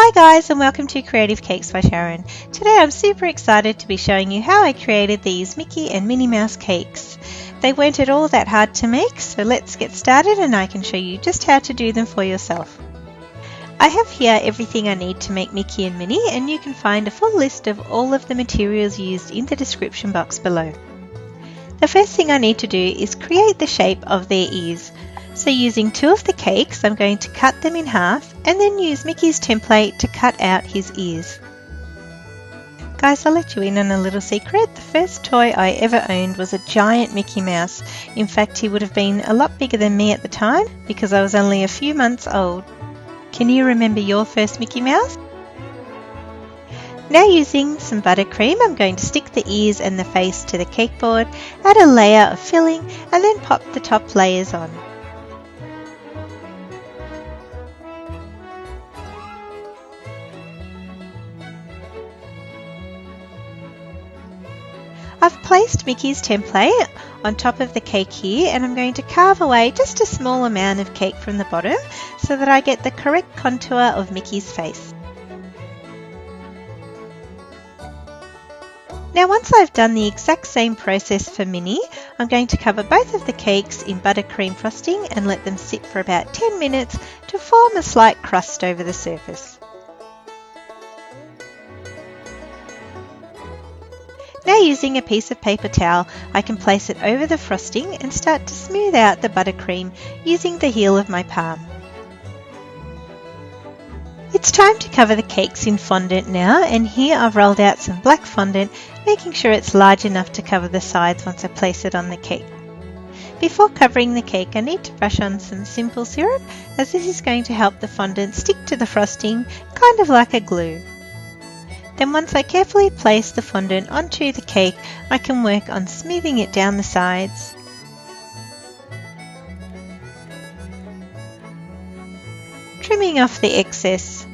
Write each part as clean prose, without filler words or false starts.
Hi guys, and welcome to Creative Cakes by Sharon. Today I'm super excited to be showing you how I created these Mickey and Minnie Mouse cakes. They weren't at all that hard to make, so let's get started and I can show you just how to do them for yourself. I have here everything I need to make Mickey and Minnie, and you can find a full list of all of the materials used in the description box below. The first thing I need to do is create the shape of their ears. So using two of the cakes, I'm going to cut them in half and then use Mickey's template to cut out his ears. Guys, I'll let you in on a little secret. The first toy I ever owned was a giant Mickey Mouse. In fact, he would have been a lot bigger than me at the time because I was only a few months old. Can you remember your first Mickey Mouse? Now using some buttercream, I'm going to stick the ears and the face to the cake board, add a layer of filling and then pop the top layers on. I've placed Mickey's template on top of the cake here, and I'm going to carve away just a small amount of cake from the bottom so that I get the correct contour of Mickey's face. Now once I've done the exact same process for Minnie, I'm going to cover both of the cakes in buttercream frosting and let them sit for about 10 minutes to form a slight crust over the surface. Now using a piece of paper towel, I can place it over the frosting and start to smooth out the buttercream using the heel of my palm. It's time to cover the cakes in fondant now, and here I've rolled out some black fondant, making sure it's large enough to cover the sides once I place it on the cake. Before covering the cake, I need to brush on some simple syrup, as this is going to help the fondant stick to the frosting, kind of like a glue. Then once I carefully place the fondant onto the cake, I can work on smoothing it down the sides. Trimming off the excess.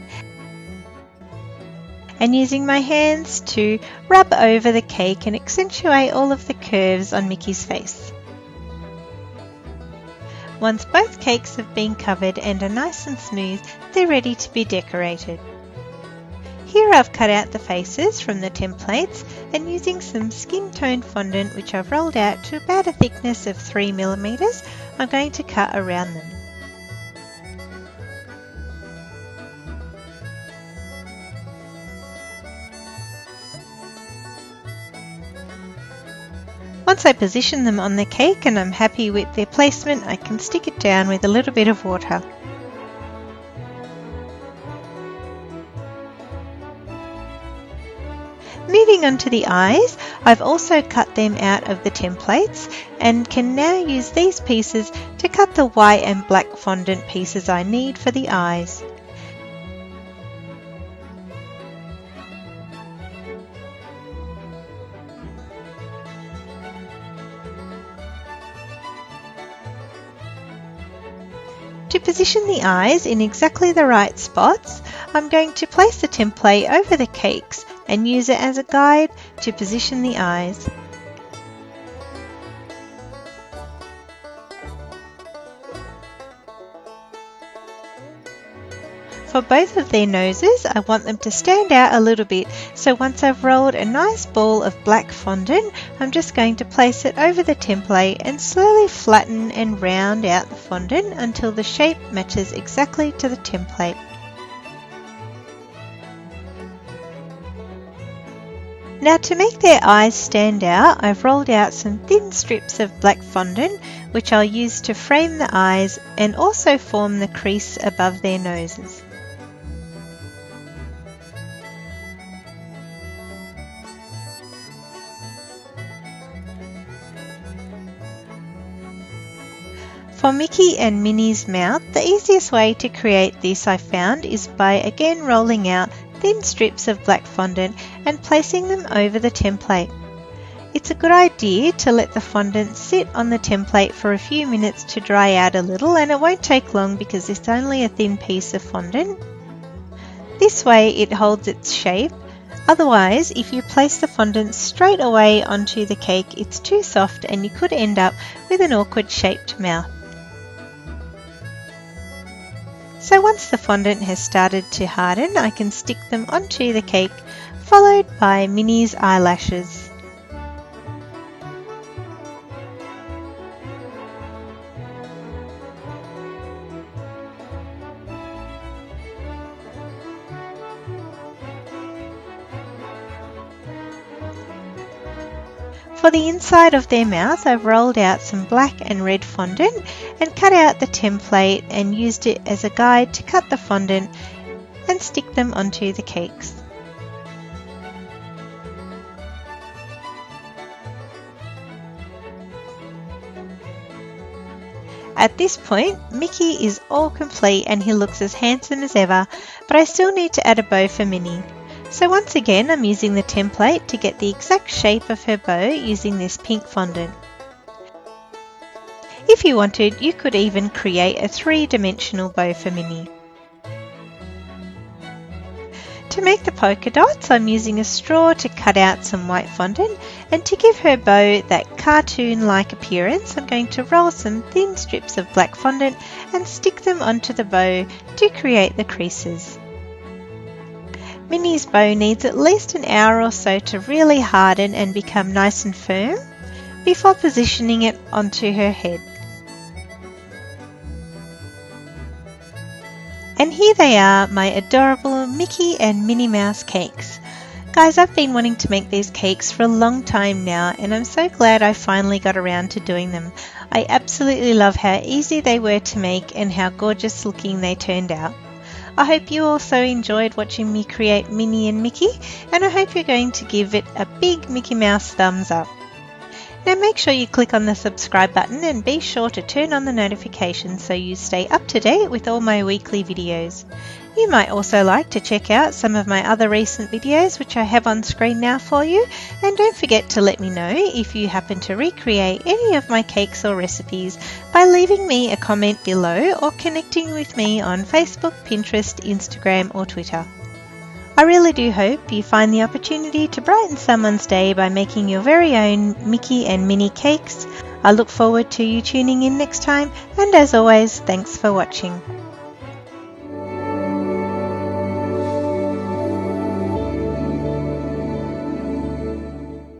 And using my hands to rub over the cake and accentuate all of the curves on Mickey's face. Once both cakes have been covered and are nice and smooth, they're ready to be decorated. Here I've cut out the faces from the templates, and using some skin tone fondant which I've rolled out to about a thickness of 3 mm, I'm going to cut around them. Once I position them on the cake and I'm happy with their placement, I can stick it down with a little bit of water. Moving on to the eyes, I've also cut them out of the templates and can now use these pieces to cut the white and black fondant pieces I need for the eyes. To position the eyes in exactly the right spots, I'm going to place the template over the cakes and use it as a guide to position the eyes. For both of their noses, I want them to stand out a little bit, so once I've rolled a nice ball of black fondant, I'm just going to place it over the template and slowly flatten and round out the fondant until the shape matches exactly to the template. Now to make their eyes stand out, I've rolled out some thin strips of black fondant which I'll use to frame the eyes and also form the crease above their noses. For Mickey and Minnie's mouth, the easiest way to create this I found is by again rolling out thin strips of black fondant and placing them over the template. It's a good idea to let the fondant sit on the template for a few minutes to dry out a little, and it won't take long because it's only a thin piece of fondant. This way it holds its shape. Otherwise, if you place the fondant straight away onto the cake, it's too soft and you could end up with an awkward shaped mouth. So once the fondant has started to harden, I can stick them onto the cake, followed by Minnie's eyelashes. For the inside of their mouth, I've rolled out some black and red fondant and cut out the template and used it as a guide to cut the fondant and stick them onto the cakes. At this point, Mickey is all complete and he looks as handsome as ever, but I still need to add a bow for Minnie. So once again, I'm using the template to get the exact shape of her bow using this pink fondant. If you wanted, you could even create a 3-dimensional bow for Minnie. To make the polka dots, I'm using a straw to cut out some white fondant, and to give her bow that cartoon-like appearance, I'm going to roll some thin strips of black fondant and stick them onto the bow to create the creases. Minnie's bow needs at least an hour or so to really harden and become nice and firm before positioning it onto her head. And here they are, my adorable Mickey and Minnie Mouse cakes. Guys, I've been wanting to make these cakes for a long time now, and I'm so glad I finally got around to doing them. I absolutely love how easy they were to make and how gorgeous looking they turned out. I hope you also enjoyed watching me create Minnie and Mickey, and I hope you're going to give it a big Mickey Mouse thumbs up. Now make sure you click on the subscribe button and be sure to turn on the notifications so you stay up to date with all my weekly videos. You might also like to check out some of my other recent videos which I have on screen now for you, and don't forget to let me know if you happen to recreate any of my cakes or recipes by leaving me a comment below or connecting with me on Facebook, Pinterest, Instagram or Twitter. I really do hope you find the opportunity to brighten someone's day by making your very own Mickey and Minnie cakes. I look forward to you tuning in next time, and as always, thanks for watching.